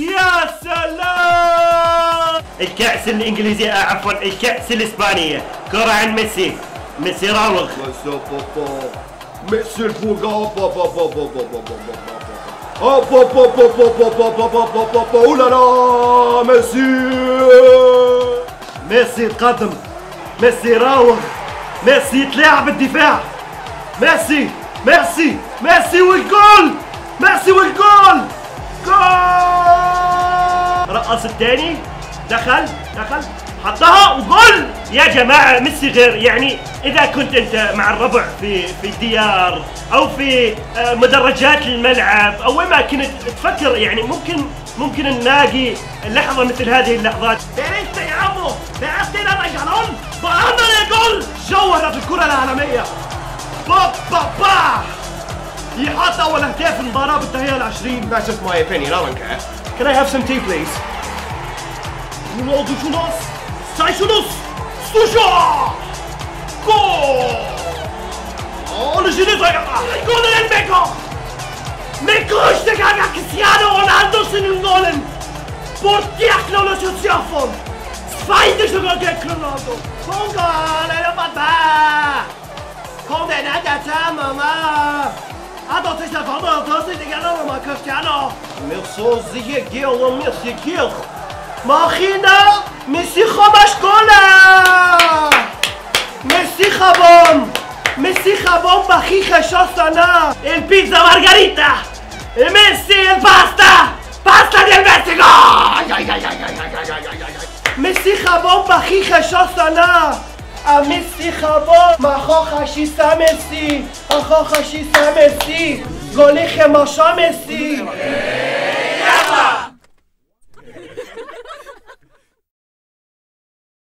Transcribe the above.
يا سلام. الكأس الإنجليزية عفوا الكأس الإسبانية، كرة عن ميسي. ميسي راوغ. ميسي الفوق. اولا لا ميسي. ميسي تقدم، ميسي راوغ، ميسي يتلاعب بالدفاع، ميسي والجول، ميسي والجول، جول. رقص الثاني، دخل حطها وجول. يا جماعة ميسي غير، يعني إذا كنت أنت مع الربع في الديار أو في مدرجات الملعب أو وين ما كنت تفكر، يعني ممكن نلاقي لحظة مثل هذه اللحظات. Este amo, dejaste el regalón, bajándole gol. جوهرة الكرة العالمية. با يحط أول أهداف المباراة بالدقيقة ال20. That's just my opinion, I don't care. Can I have some tea please? رونالدو شونوس، ساي شونوس، سوشا، جول. Oh, le génie de gol del Meco. Meco işte kanka Cristiano Ronaldo senin golün. Portiak lo associazione. Sfide sogar gegen Ronaldo. Gol, eller pappa. Kom den här där mamma. Hade testa falla testa det gäller med Cristiano. مرسوزية جيل وميسي جيل. ماخينا ميسي خمس جولا. ميسي خبون بخيخة شاستانا. البيتزا مارغريتا. ميسي الباستا ديال ميسي. ميسي خبون بخيخة شاستانا. ميسي خبون ما خاخشي سامسي. أخاخشي سامسي. گلی خماشا مسی.